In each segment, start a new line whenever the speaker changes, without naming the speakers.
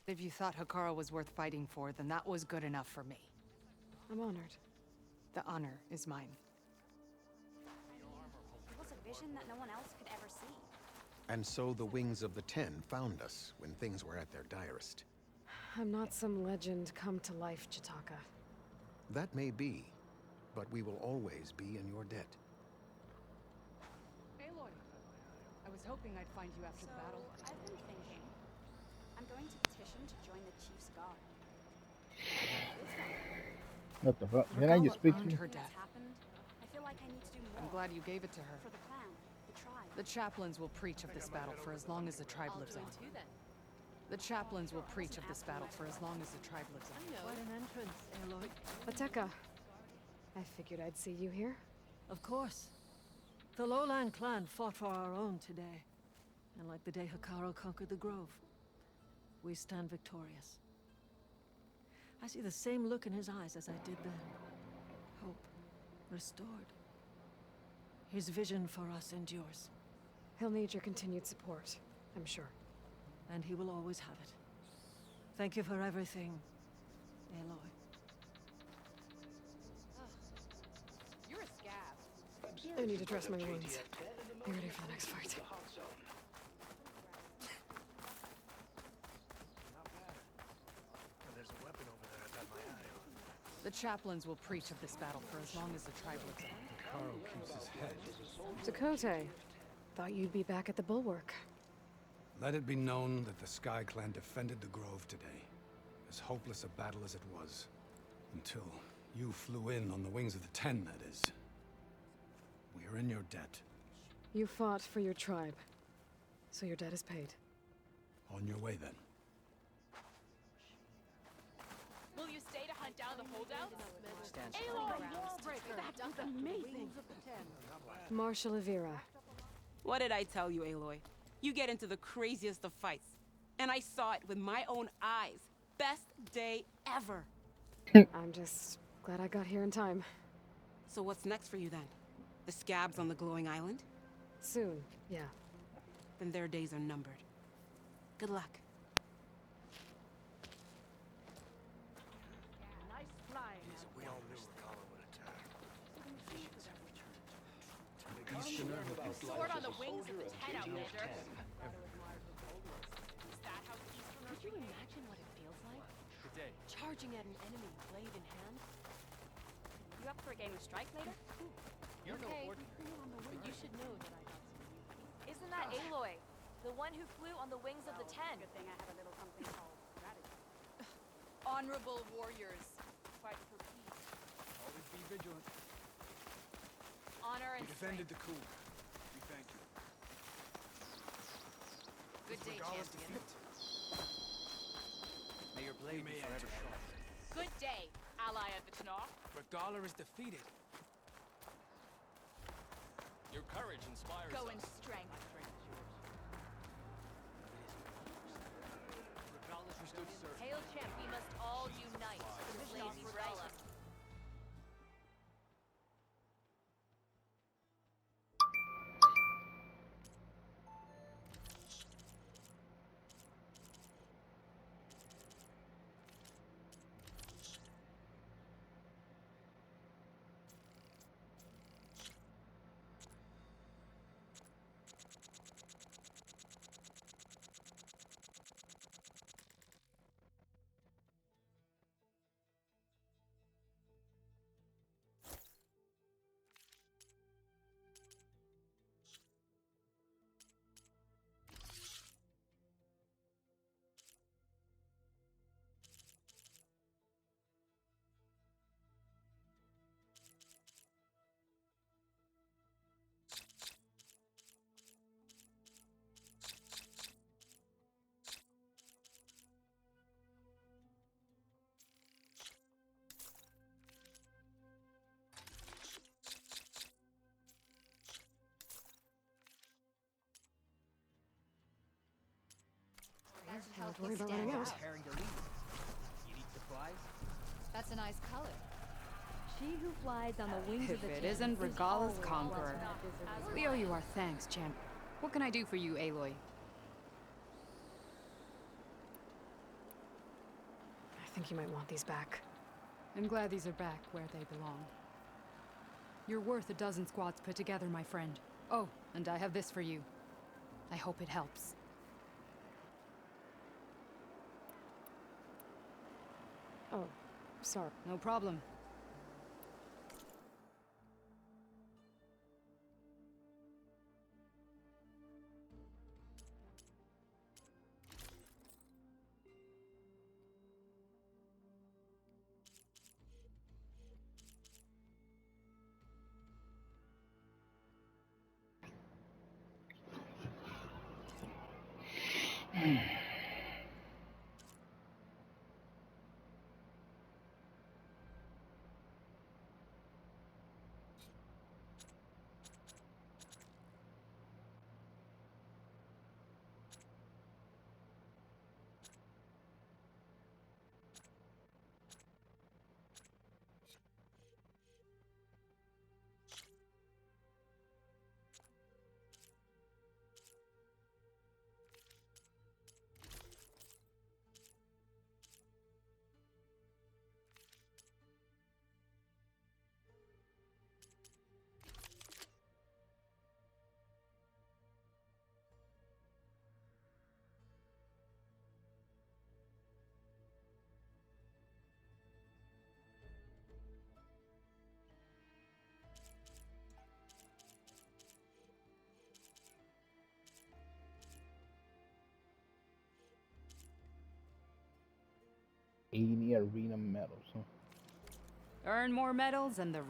If you thought Hekara was worth fighting for, then that was good enough for me.
I'm honored.
The honor is mine.
It was a vision that no one else could ever see.
And so the Wings of the Ten found us when things were at their direst.
I'm not some legend come to life, Chitaka.
That may be, but we will always be in your debt.
Aloy, I was hoping I'd find you after the battle.
I've been thinking. I'm going to petition to join the Chief's Guard.
What the fuck? Did I just speak to
earned
you?
her
What's
death.
happened? I feel like I need to do more.
I'm glad you gave it to her.
For the clan, the tribe.
The chaplains will preach of this battle for as long as the tribe lives on. The chaplains will preach of this battle for as long as the tribe lives on.
What an entrance, Aloy.
Ateka. I figured I'd see you here.
Of course. The Lowland clan fought for our own today. And like the day Hekarro conquered the Grove, we stand victorious. I see the same look in his eyes as I did then. Hope restored. His vision for us endures.
He'll need your continued support, I'm sure.
And he will always have it. Thank you for everything, Aloy.
You're a scab.
I need to dress my wounds. Be ready for the next fight.
The chaplains will preach of this battle for as long as the tribe lives on.
Carl keeps his head.
Dakote. Thought you'd be back at the Bulwark.
Let it be known that the Sky Clan defended the Grove today. As hopeless a battle as it was. Until you flew in on the Wings of the Ten, that is. We are in your debt.
You fought for your tribe. So your debt is paid.
On your way, then.
Will you stay to hunt down the holdouts?
Aloy, Warbreaker! That's amazing!
Marshal Avira.
What did I tell you, Aloy? You get into the craziest of fights. And I saw it with my own eyes. Best day ever.
I'm just glad I got here in time.
So what's next for you then? The scabs on the glowing island?
Soon, yeah.
Then their days are numbered. Good luck.
Sword on the wings of the Ten, Outlander.
Could you imagine what it feels like? Charging at an enemy, blade in hand?
You up for a game of Strike later?
Okay, but you should know that I got some new.
Isn't that Aloy? The one who flew on the wings of the Ten.
Good thing I have a little something called gratitude.
Honorable warriors. Fight for peace.
Always be vigilant.
Honor and
Defended
strength.
the coup. We thank you.
Good day, champion.
May your blade be forever sharp.
Good day, ally of the Tenor.
Regala is defeated.
Your courage inspires
Go
us.
in strength. Hail champ, we must all unite. Lazy Regala.
Don't worry about running out.
You need supplies?
That's a nice color.
She who flies on the wings of
If
the
it
Ten
isn't
is
Regala's
always
conqueror.
welcome.
We owe you our thanks, champ. What can I do for you, Aloy?
think you might want these back.
I'm glad these are back where they belong. You're worth a dozen squads put together, my friend. Oh, and I have this for you. I hope it helps.
Oh, sorry.
No problem.
'80 arena medals, huh?
Earn more medals and the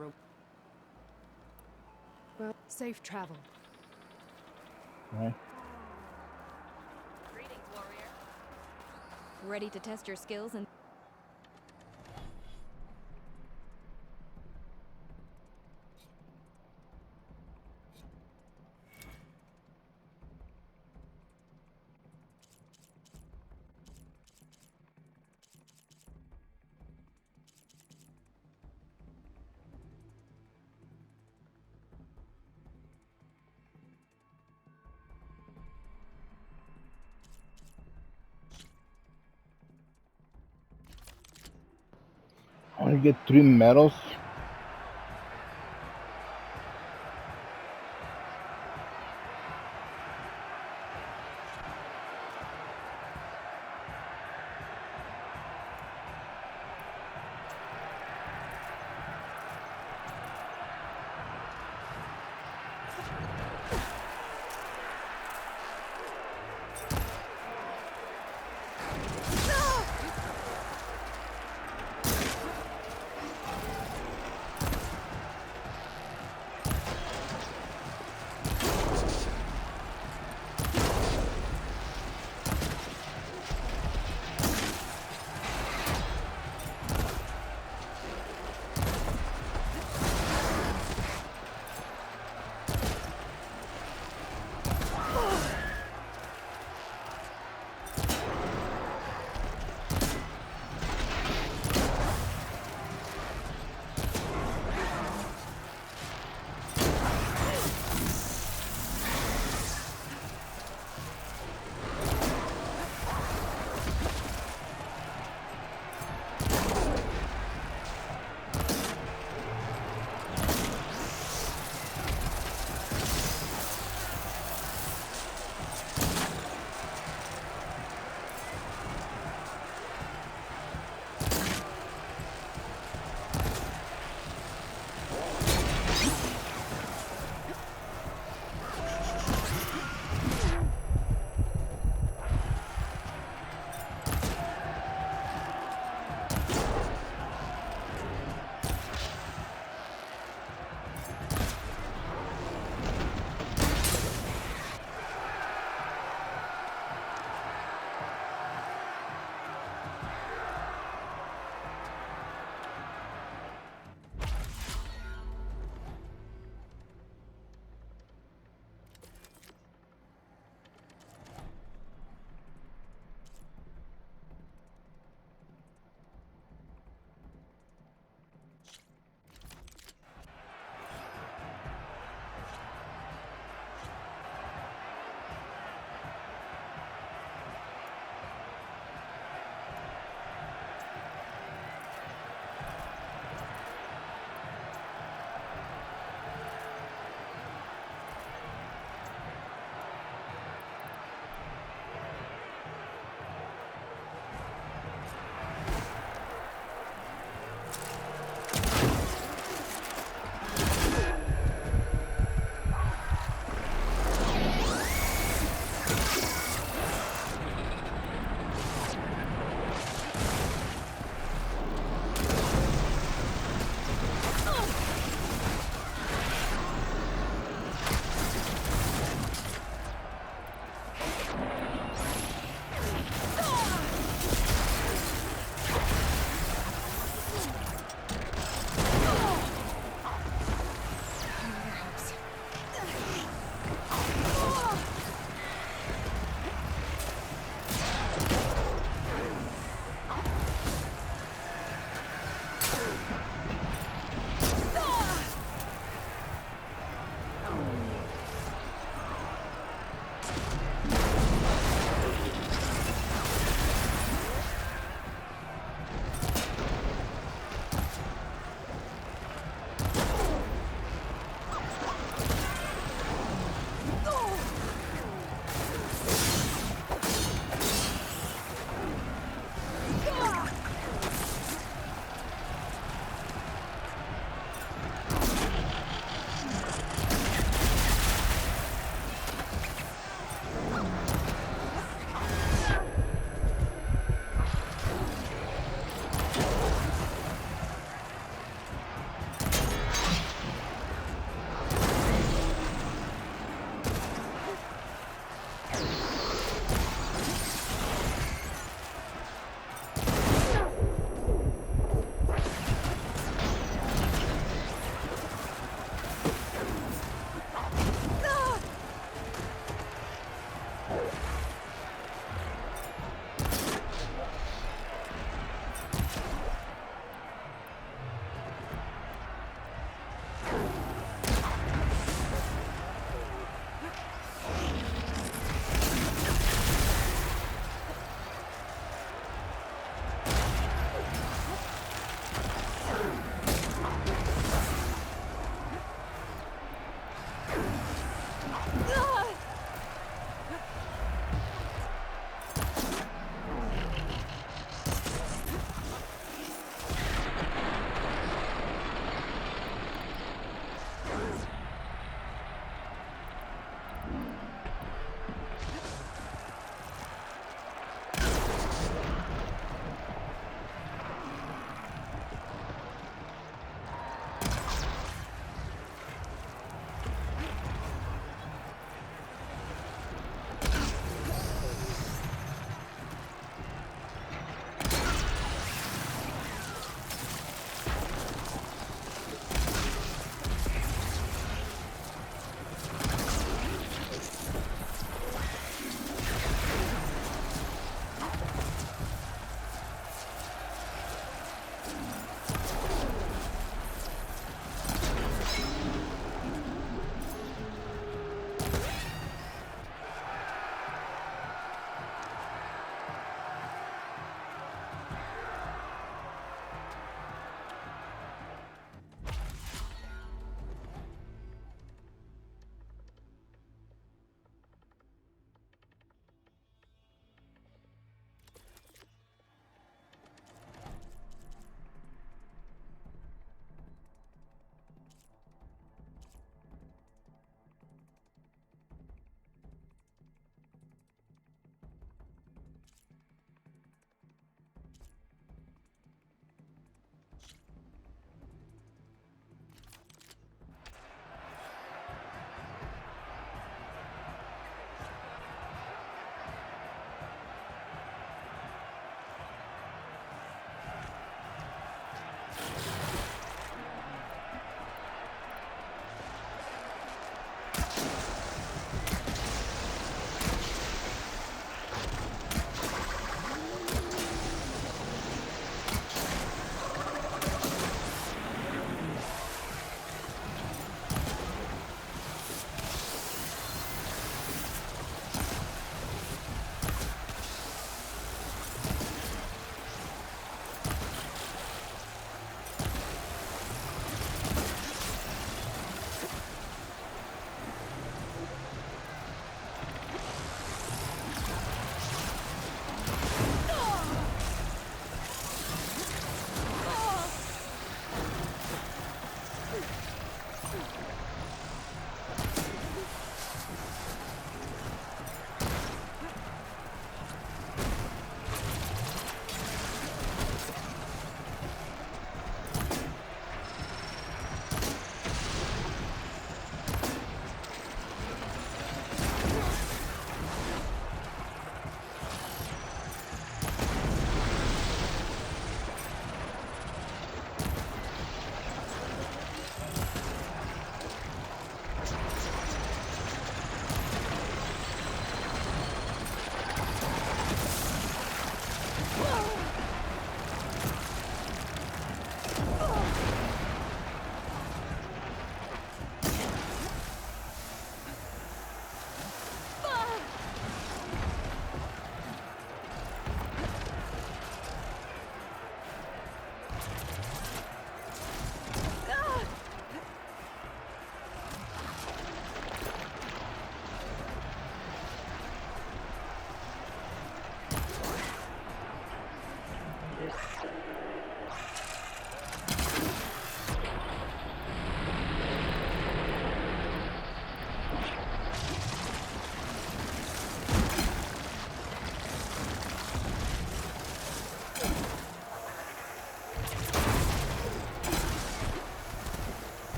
Well,
safe travel.
Right.
Greetings, warrior.
Ready to test your skills and
I want to get 3 medals.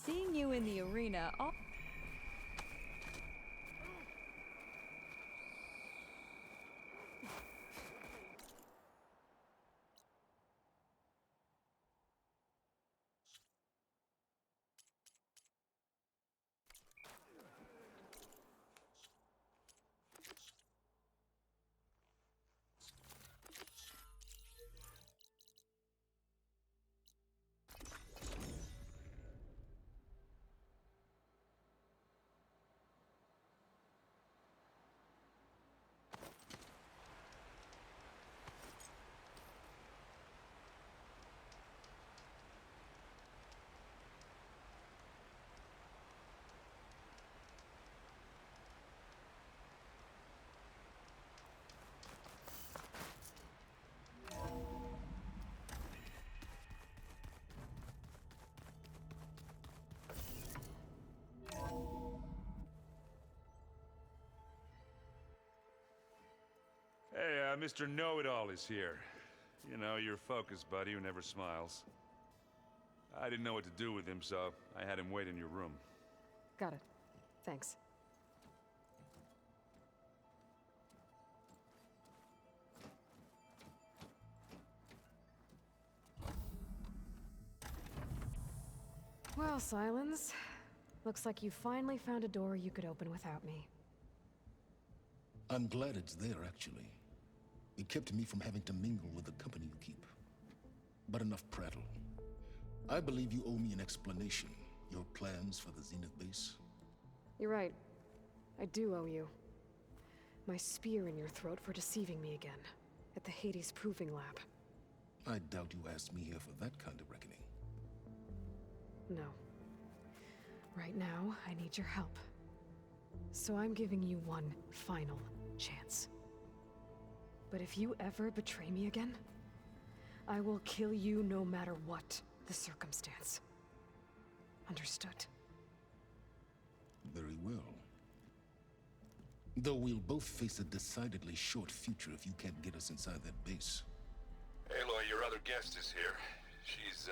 Seeing you in the arena,
Hey, Mr. Know-It-All is here. You know, your focus buddy who never smiles. I didn't know what to do with him, so I had him wait in your room.
Got it. Thanks. Well, Silence. Looks like you finally found a door you could open without me.
I'm glad it's there, actually. It kept me from having to mingle with the company you keep. But enough prattle. I believe you owe me an explanation. Your plans for the Zenith base?
You're right. I do owe you. My spear in your throat for deceiving me again. At the Hades Proving Lab.
I doubt you asked me here for that kind of reckoning.
No. Right now, I need your help. So I'm giving you one final chance. But if you ever betray me again, I will kill you no matter what the circumstance. Understood?
Very well. Though we'll both face a decidedly short future if you can't get us inside that base.
Aloy, your other guest is here. She's,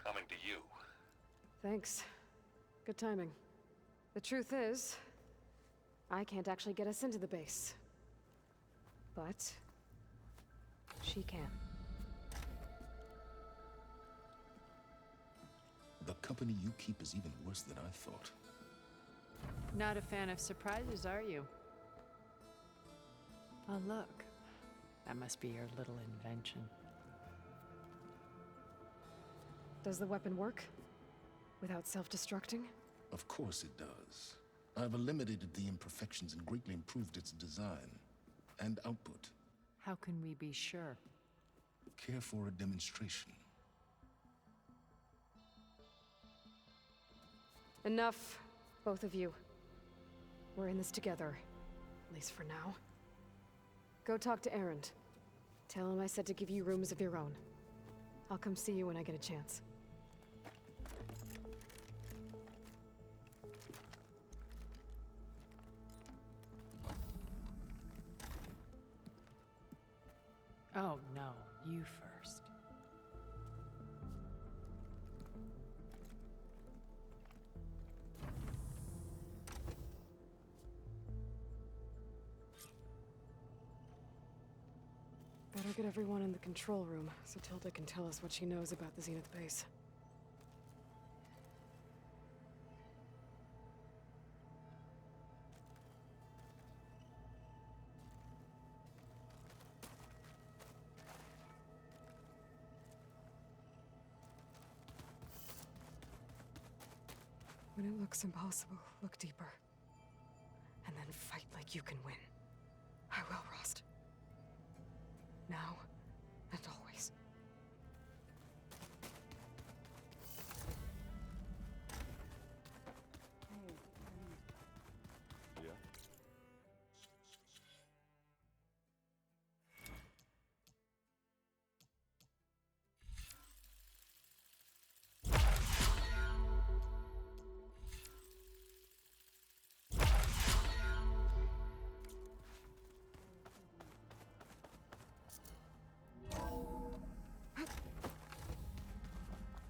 coming to you.
Thanks. Good timing. The truth is, I can't actually get us into the base. But she can.
The company you keep is even worse than I thought.
Not a fan of surprises, are you? Oh, look. That must be your little invention.
Does the weapon work? Without self-destructing?
Of course it does. I've eliminated the imperfections and greatly improved its design and output.
How can we be sure?
Care for a demonstration?
Enough, both of you. We're in this together, at least for now. Go talk to Erend. Tell him I said to give you rooms of your own. I'll come see you when I get a chance. Oh, no. You first. Better get everyone in the control room so Tilda can tell us what she knows about the Zenith base. When it looks impossible, look deeper. And then fight like you can win. I will, Rost. Now and always.
Yeah?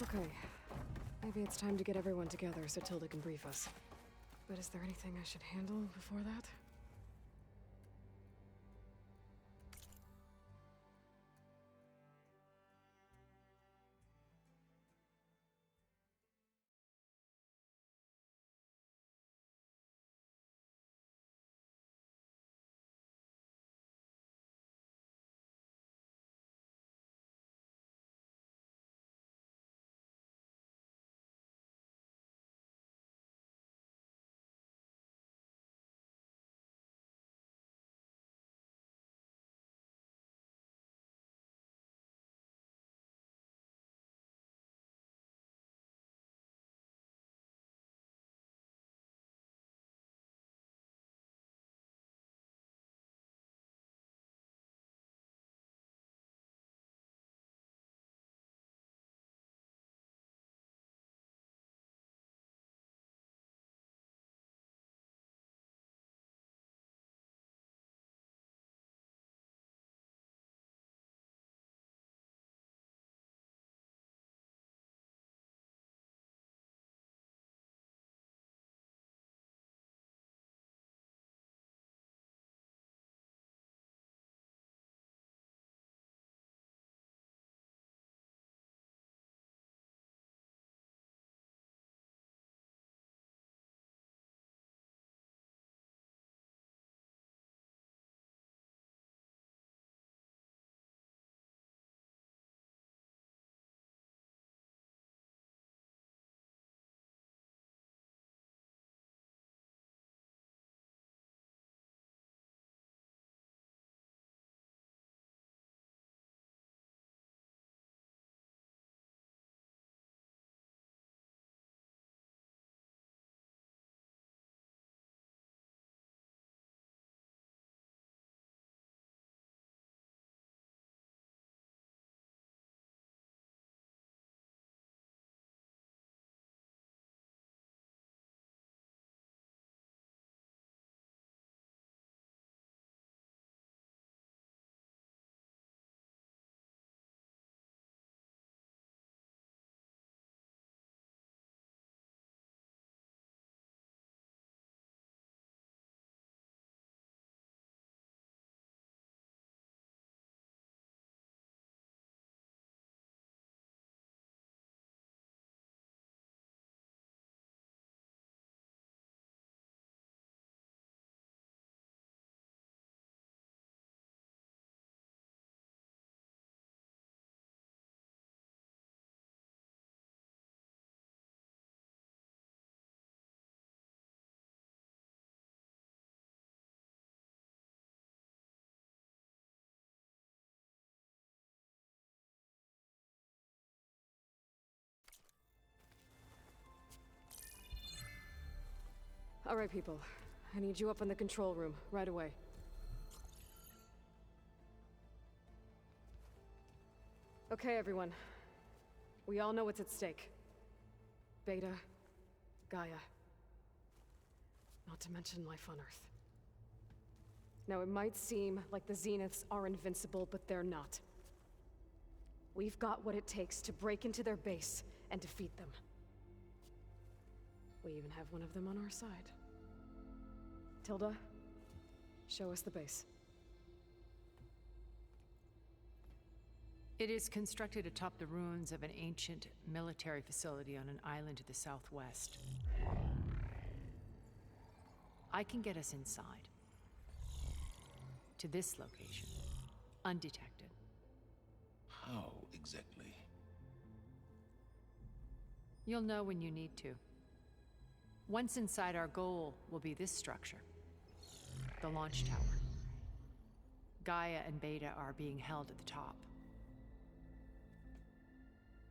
Okay. Maybe it's time to get everyone together so Tilda can brief us. But is there anything I should handle before that? All right, people. I need you up in the control room, right away. Okay, everyone. We all know what's at stake. Beta, Gaia. Not to mention life on Earth. Now, it might seem like the Zeniths are invincible, but they're not. We've got what it takes to break into their base and defeat them. We even have one of them on our side. Tilda, show us the base.
It is constructed atop the ruins of an ancient military facility on an island to the southwest. I can get us inside. To this location. Undetected.
How exactly?
You'll know when you need to. Once inside, our goal will be this structure. The launch tower. Gaia and Beta are being held at the top.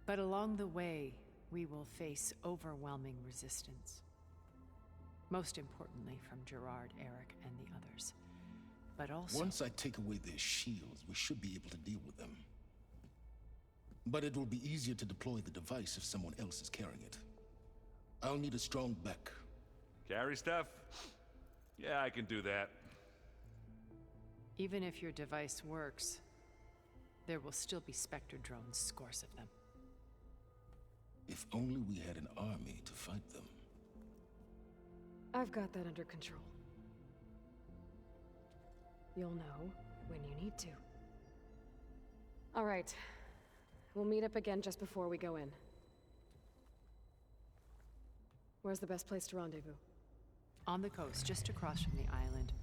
But along the way, we will face overwhelming resistance. Most importantly from Gerard, Eric, and the others. But also...
Once I take away their shields, we should be able to deal with them. But it will be easier to deploy the device if someone else is carrying it. I'll need a strong back.
Carry stuff? Yeah, I can do that.
Even if your device works, there will still be Spectre drones, scores of them.
If only we had an army to fight them.
I've got that under control. You'll know when you need to. All right. We'll meet up again just before we go in. Where's the best place to rendezvous?
On the coast, just across from the island.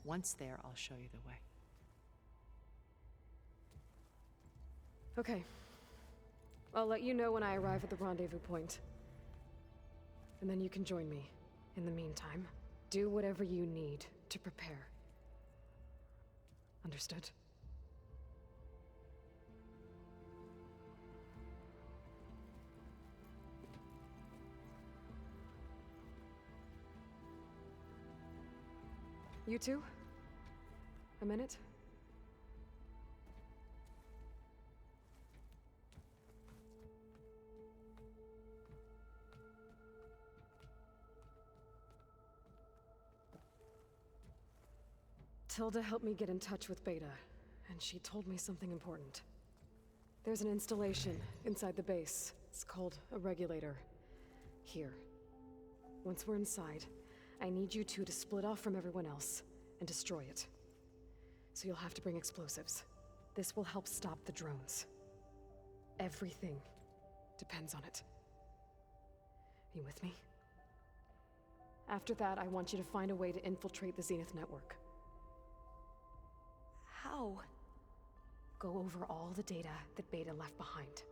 Once there, I'll show you the way.
Okay. I'll let you know when I arrive at the rendezvous point. And then you can join me. In the meantime, do whatever you need to prepare. Understood? You two? A minute? Tilda helped me get in touch with Beta, and she told me something important. There's an installation inside the base. It's called a regulator. Here. Once we're inside, I need you two to split off from everyone else and destroy it. So you'll have to bring explosives. This will help stop the drones. Everything depends on it. You with me? After that, I want you to find a way to infiltrate the Zenith network.
How?
Go over all the data that Beta left behind.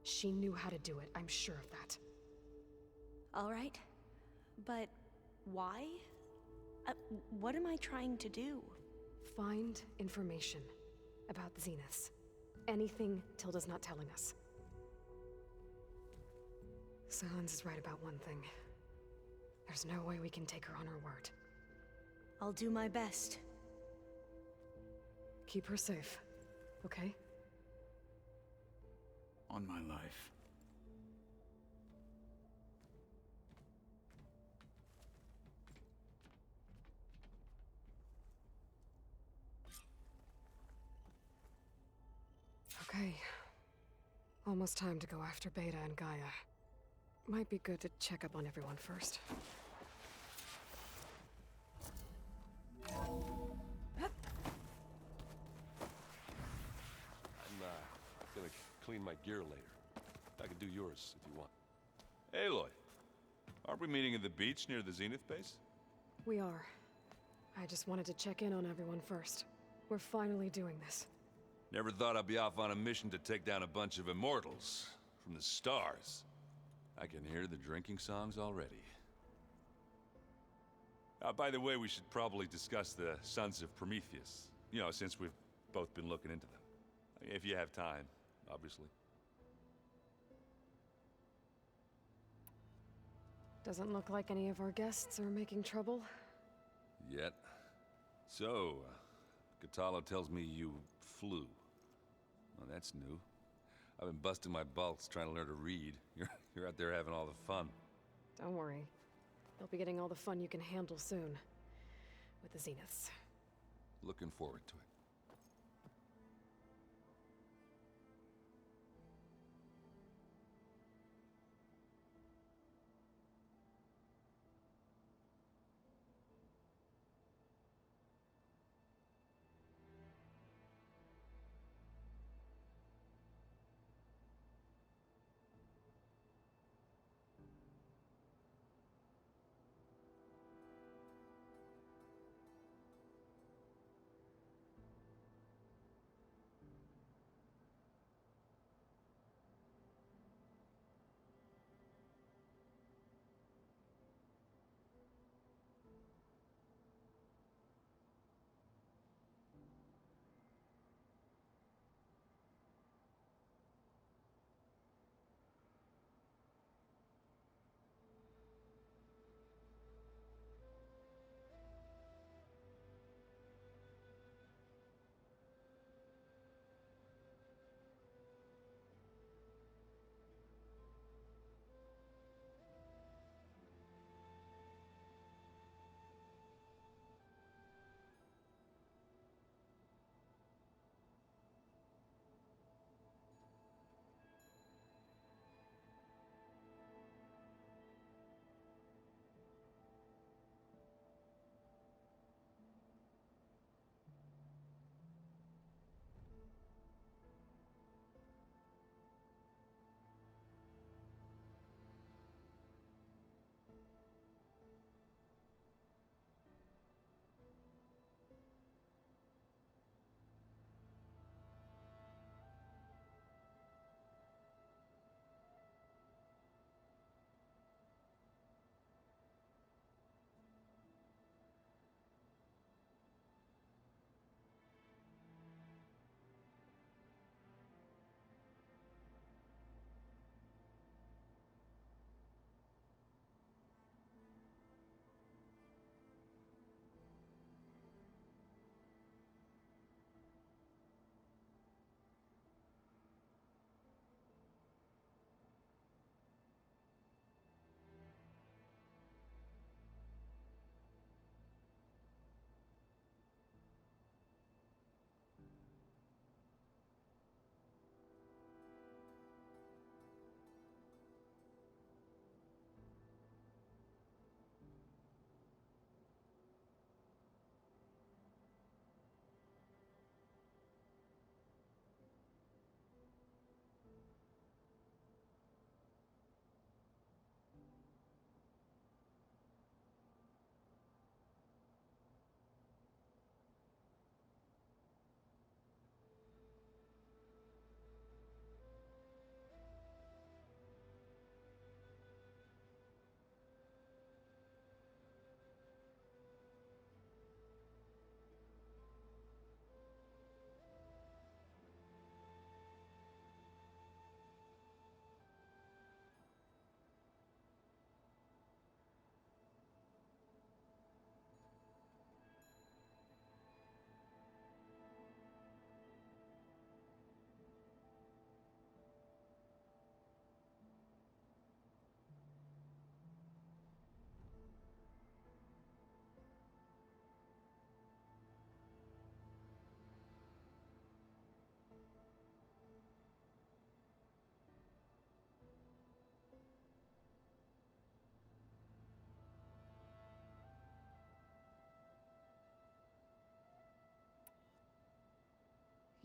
She knew how to do it, I'm sure of that.
All right. But why? What am I trying to do?
Find information about the Zeniths. Anything Tilda's not telling us. Sylens is right about one thing. There's no way we can take her on her word.
I'll do my best.
Keep her safe, okay?
On my life.
Okay. Almost time to go after Beta and Gaia. Might be good to check up on everyone first.
I'm gonna clean my gear later. I can do yours if you want.
Aloy, aren't we meeting at the beach near the Zenith base?
We are. I just wanted to check in on everyone first. We're finally doing this.
Never thought I'd be off on a mission to take down a bunch of immortals from the stars. I can hear the drinking songs already. By the way, we should probably discuss the Sons of Prometheus. You know, since we've both been looking into them. If you have time, obviously.
Doesn't look like any of our guests are making trouble.
Yet. So, Kotallo tells me you flew. Well, that's new. I've been busting my balls trying to learn to read. You're out there having all the fun.
Don't worry. You'll be getting all the fun you can handle soon. With the Zeniths.
Looking forward to it.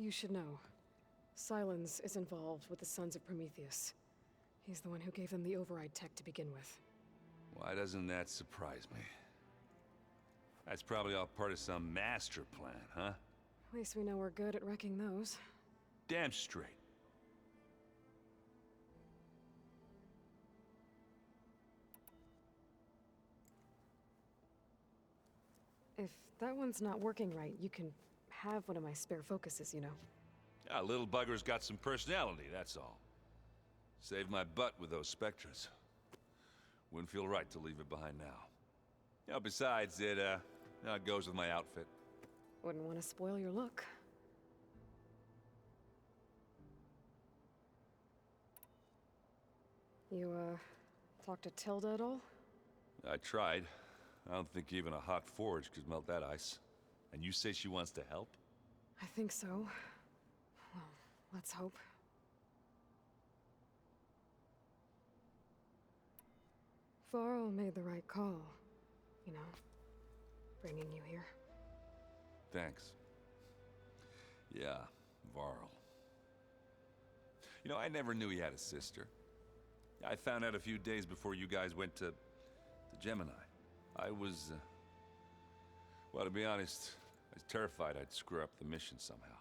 You should know. Sylens is involved with the Sons of Prometheus. He's the one who gave them the override tech to begin with.
Why doesn't that surprise me? That's probably all part of some master plan, huh?
At least we know we're good at wrecking those.
Damn straight.
If that one's not working right, you can have one of my spare focuses, you know.
Ah, little bugger's got some personality, that's all. Saved my butt with those Spectres. Wouldn't feel right to leave it behind now. You know, besides, it goes with my outfit.
Wouldn't want to spoil your look. You, talked to Tilda at all?
I tried. I don't think even a hot forge could melt that ice. And you say she wants to help?
I think so. Well, let's hope. Varl made the right call. You know, bringing you here.
Thanks. Yeah, Varl. You know, I never knew he had a sister. I found out a few days before you guys went to Gemini. I was, well, to be honest, I was terrified I'd screw up the mission somehow.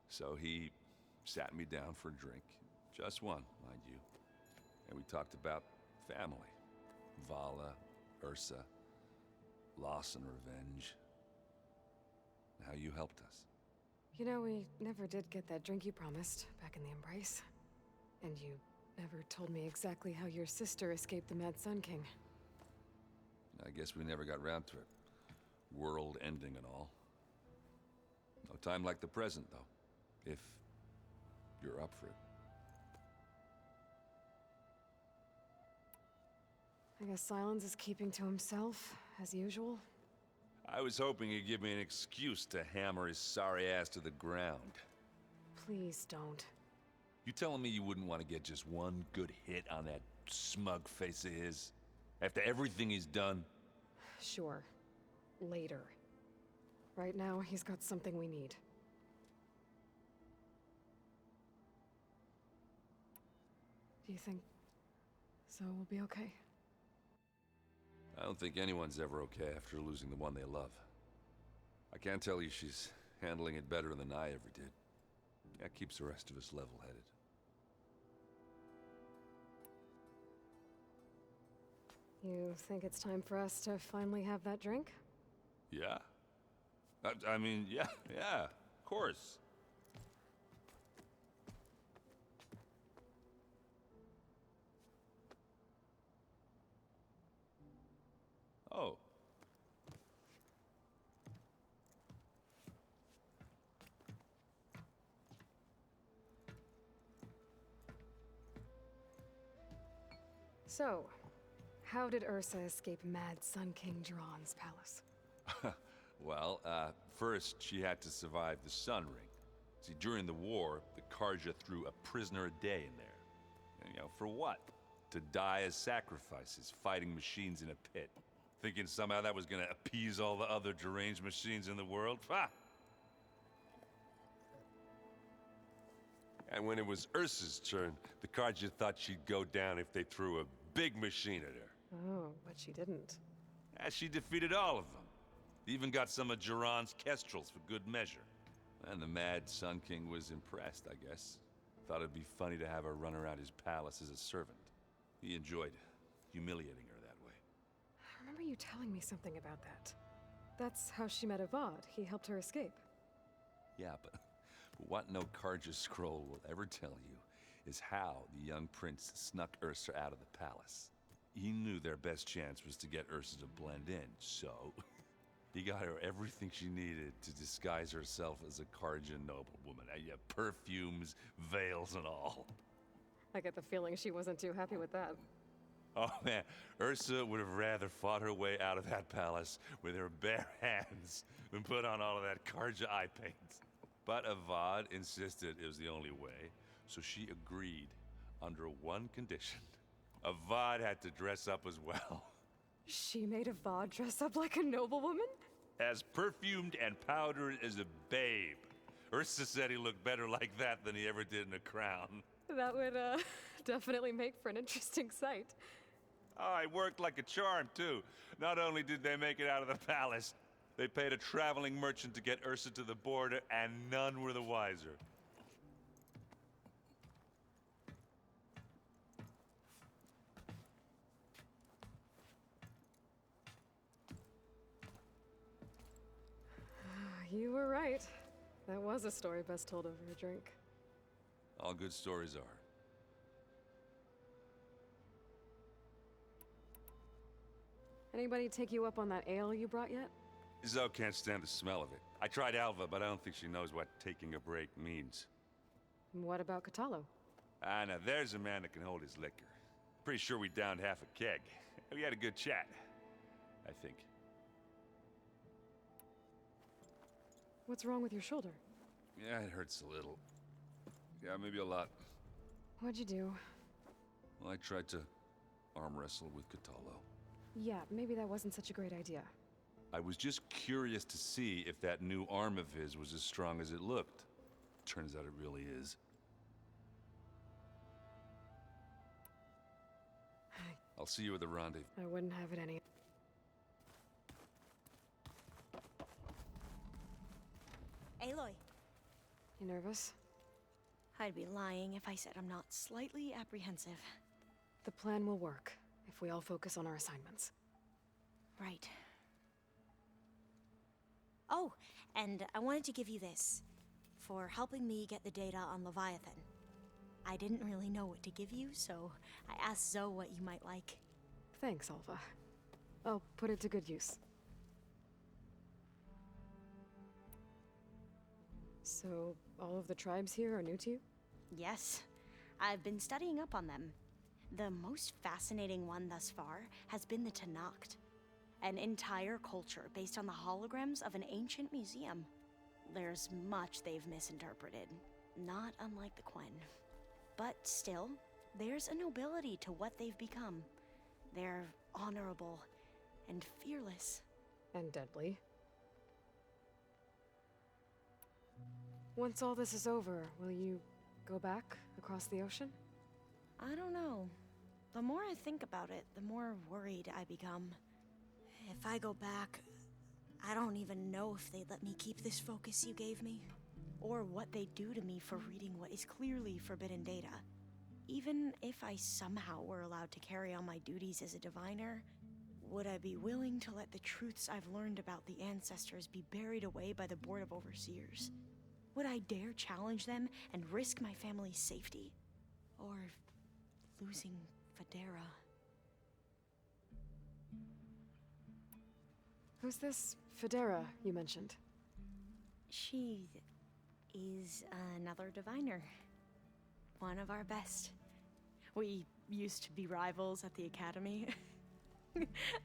So he sat me down for a drink. Just one, mind you. And we talked about family. Vala, Ursa, loss and revenge. And how you helped us.
You know, we never did get that drink you promised back in the Embrace. And you never told me exactly how your sister escaped the Mad Sun King.
I guess we never got round to it. World ending and all. No time like the present, though. If you're up for it.
I guess Silence is keeping to himself, as usual.
I was hoping he'd give me an excuse to hammer his sorry ass to the ground.
Please don't.
You telling me you wouldn't want to get just one good hit on that smug face of his? After everything he's done?
Sure. Later. Right now, he's got something we need. Do you think so will be okay?
I don't think anyone's ever okay after losing the one they love. I can't tell you she's handling it better than I ever did. That keeps the rest of us level-headed.
You think it's time for us to finally have that drink?
Yeah? I mean, yeah, of course. Oh.
So, how did Ursa escape Mad Sun King Jiran's palace?
Well, first she had to survive the Sun Ring. See, during the war, the Carja threw a prisoner a day in there. And, you know, for what? To die as sacrifices, fighting machines in a pit. Thinking somehow that was gonna appease all the other deranged machines in the world? Ha! And when it was Ursa's turn, the Carja thought she'd go down if they threw a big machine at her.
Oh, but she didn't.
And she defeated all of them. Even got some of Jiran's kestrels for good measure. And the Mad Sun King was impressed, I guess. Thought it'd be funny to have her run around his palace as a servant. He enjoyed humiliating her that way.
I remember you telling me something about that. That's how she met Avad. He helped her escape.
Yeah, but what no Carja scroll will ever tell you is how the young prince snuck Ursa out of the palace. He knew their best chance was to get Ursa to blend in, so he got her everything she needed to disguise herself as a Carja noblewoman. Yeah, perfumes, veils, and all.
I get the feeling she wasn't too happy with that.
Oh man, Ursa would have rather fought her way out of that palace with her bare hands than put on all of that Carja eye paint. But Avad insisted it was the only way, so she agreed under one condition. Avad had to dress up as well.
She made Avad dress up like a noblewoman?
As perfumed and powdered as a babe. Ursa said he looked better like that than he ever did in a crown.
That would, definitely make for an interesting sight.
Oh, it worked like a charm, too. Not only did they make it out of the palace, they paid a traveling merchant to get Ursa to the border, and none were the wiser.
You were right. That was a story best told over a drink.
All good stories are.
Anybody take you up on that ale you brought yet?
Zoe can't stand the smell of it. I tried Alva, but I don't think she knows what taking a break means.
What about Kotallo?
Ah, now there's a man that can hold his liquor. Pretty sure we downed half a keg. We had a good chat, I think.
What's wrong with your shoulder?
Yeah, it hurts a little. Yeah, maybe a lot.
What'd you do?
Well, I tried to arm wrestle with Kotallo.
Yeah, maybe that wasn't such a great idea.
I was just curious to see if that new arm of his was as strong as it looked. Turns out it really is. I'll see you at the rendezvous.
I wouldn't have it any.
Aloy,
You nervous?
I'd be lying if I said I'm not slightly apprehensive.
The plan will work if we all focus on our assignments.
Right. Oh, and I wanted to give you this for helping me get the data on Leviathan. I didn't really know what to give you, so I asked Zoe what you might like.
Thanks, Alpha. I'll put it to good use. So, all of the tribes here are new to you?
Yes, I've been studying up on them. The most fascinating one thus far has been the Tenakth, an entire culture based on the holograms of an ancient museum. There's much they've misinterpreted, not unlike the Quen. But still, there's a nobility to what they've become. They're honorable and fearless.
And deadly. Once all this is over, will you go back across the ocean?
I don't know. The more I think about it, the more worried I become. If I go back, I don't even know if they'd let me keep this focus you gave me, or what they'd do to me for reading what is clearly forbidden data. Even if I somehow were allowed to carry on my duties as a diviner, would I be willing to let the truths I've learned about the ancestors be buried away by the Board of Overseers? Would I dare challenge them and risk my family's safety? Or losing Federa?
Who's this Federa you mentioned?
She is another diviner. One of our best. We used to be rivals at the academy.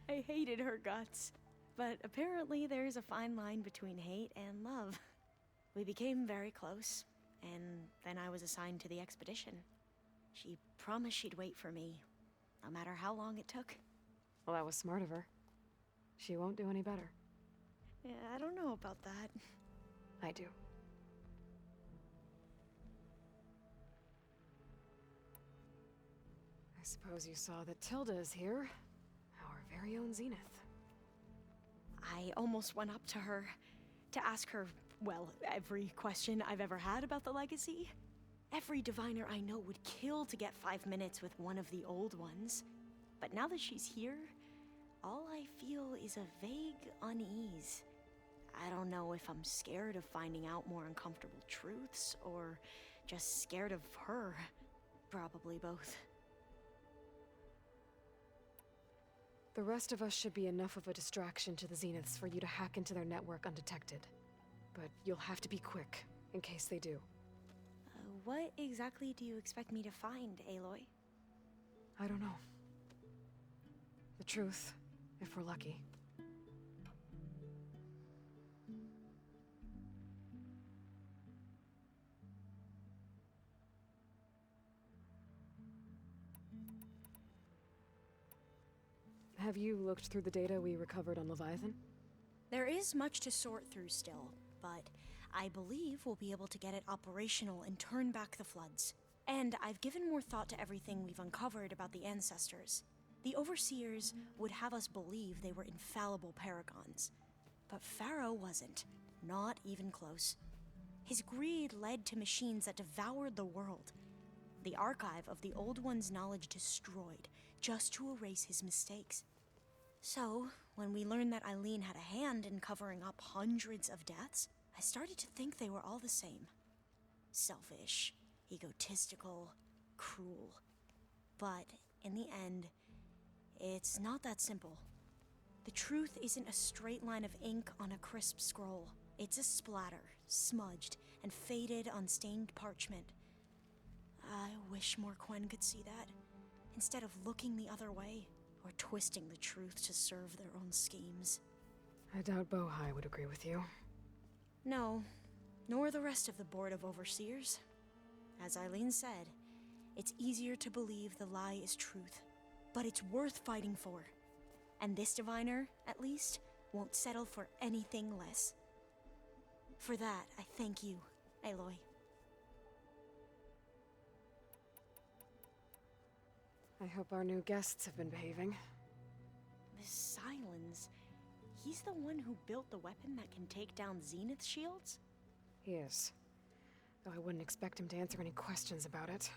I hated her guts. But apparently there's a fine line between hate and love. We became very close, and then I was assigned to the expedition. She promised she'd wait for me, no matter how long it took.
Well, that was smart of her. She won't do any better.
Yeah, I don't know about that.
I do. I suppose you saw that Tilda is here. Our very own Zenith.
I almost went up to her to ask her, well, every question I've ever had about the legacy. Every diviner I know would kill to get 5 minutes with one of the old ones. But now that she's here, all I feel is a vague unease. I don't know if I'm scared of finding out more uncomfortable truths, or just scared of her. Probably both.
The rest of us should be enough of a distraction to the Zeniths for you to hack into their network undetected. But you'll have to be quick, in case they do.
What exactly do you expect me to find, Aloy?
I don't know. The truth, if we're lucky. Have you looked through the data we recovered on Leviathan?
There is much to sort through still, but I believe we'll be able to get it operational and turn back the floods. And I've given more thought to everything we've uncovered about the ancestors. The Overseers would have us believe they were infallible paragons. But Pharaoh wasn't. Not even close. His greed led to machines that devoured the world. The archive of the Old One's knowledge destroyed, just to erase his mistakes. So, when we learned that Eileen had a hand in covering up hundreds of deaths, I started to think they were all the same. Selfish, egotistical, cruel. But in the end, it's not that simple. The truth isn't a straight line of ink on a crisp scroll. It's a splatter, smudged and faded on stained parchment. I wish more Quen could see that, instead of looking the other way, or twisting the truth to serve their own schemes.
I doubt Bohai would agree with you.
No, nor the rest of the Board of Overseers. As Eileen said, it's easier to believe the lie is truth, but it's worth fighting for. And this diviner, at least, won't settle for anything less. For that, I thank you, Aloy.
I hope our new guests have been behaving.
This Sylens, he's the one who built the weapon that can take down Zenith shields?
He is. Though I wouldn't expect him to answer any questions about it.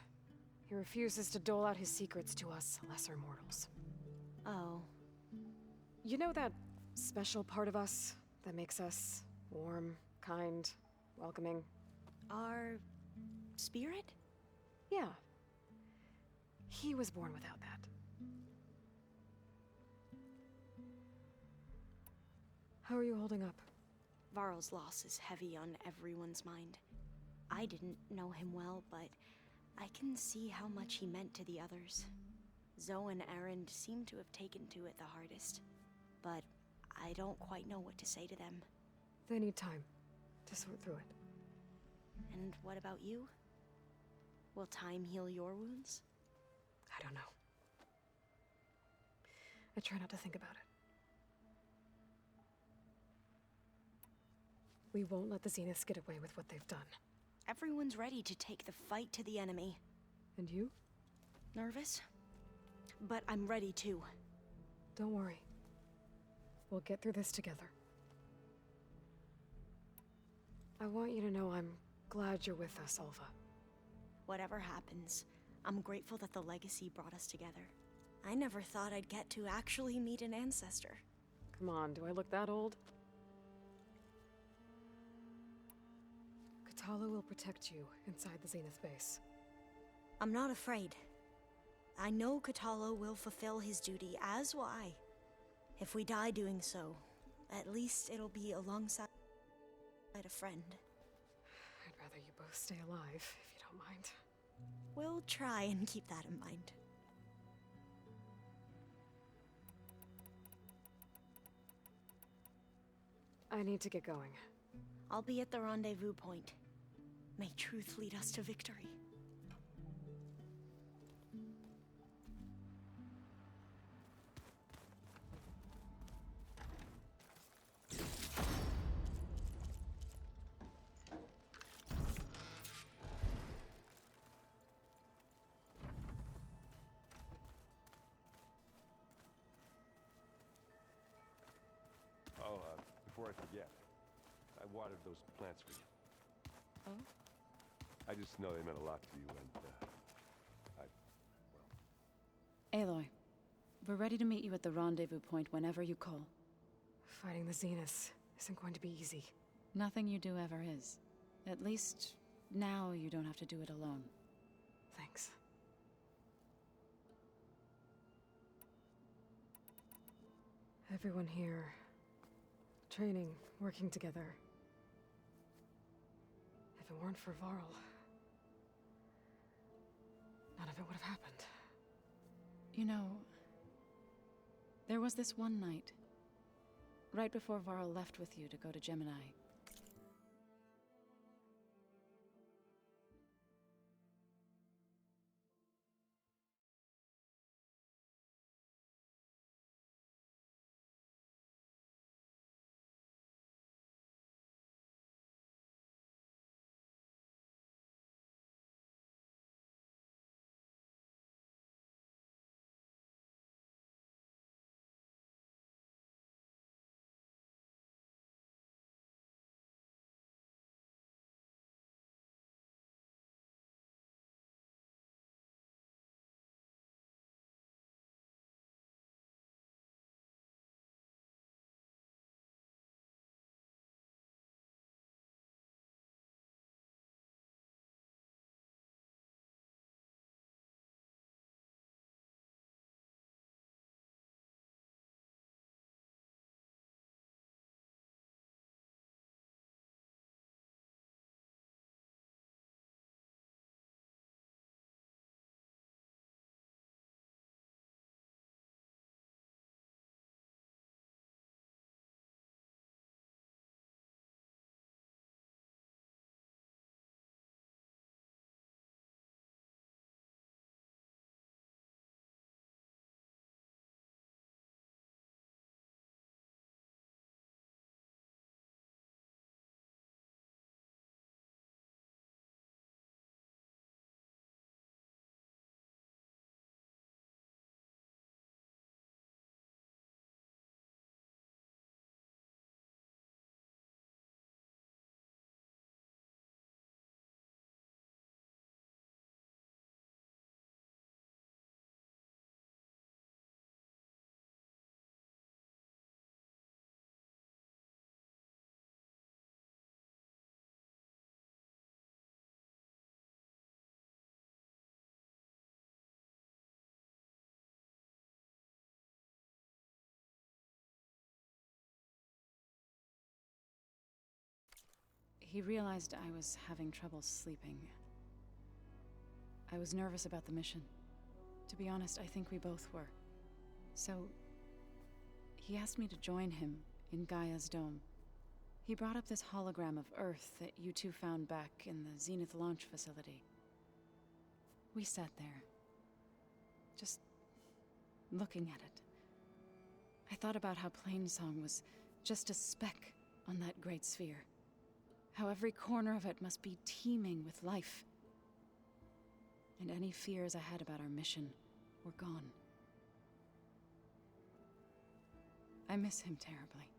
He refuses to dole out his secrets to us lesser mortals.
Oh.
You know that special part of us that makes us warm, kind, welcoming?
Our spirit?
Yeah. He was born without that. How are you holding up?
Varl's loss is heavy on everyone's mind. I didn't know him well, but I can see how much he meant to the others. Zoe and Erend seem to have taken to it the hardest, but I don't quite know what to say to them.
They need time to sort through it.
And what about you? Will time heal your wounds?
I don't know. I try not to think about it. We won't let the Zeniths get away with what they've done.
Everyone's ready to take the fight to the enemy.
And you?
Nervous? But I'm ready too.
Don't worry. We'll get through this together. I want you to know I'm glad you're with us, Alva.
Whatever happens, I'm grateful that the legacy brought us together. I never thought I'd get to actually meet an ancestor.
Come on, do I look that old? Katala will protect you inside the Zenith base.
I'm not afraid. I know Katala will fulfill his duty, as will I. If we die doing so, at least it'll be alongside a friend.
I'd rather you both stay alive, if you don't mind.
We'll try and keep that in mind.
I need to get going.
I'll be at the rendezvous point. May truth lead us to victory.
Oh, before I forget, I watered those plants for you.
Oh?
I just know they meant a lot to you, and,
Aloy, we're ready to meet you at the rendezvous point whenever you call.
Fighting the Zeniths isn't going to be easy.
Nothing you do ever is. At least, now you don't have to do it alone.
Thanks. Everyone here, training, working together. If it weren't for Varl, none of it would have happened.
You know, there was this one night, right before Varl left with you to go to Gemini. He realized I was having trouble sleeping. I was nervous about the mission. To be honest, I think we both were. So, he asked me to join him in Gaia's dome. He brought up this hologram of Earth that you two found back in the Zenith launch facility. We sat there, just looking at it. I thought about how Plainsong was just a speck on that great sphere. How every corner of it must be teeming with life. And any fears I had about our mission were gone. I miss him terribly.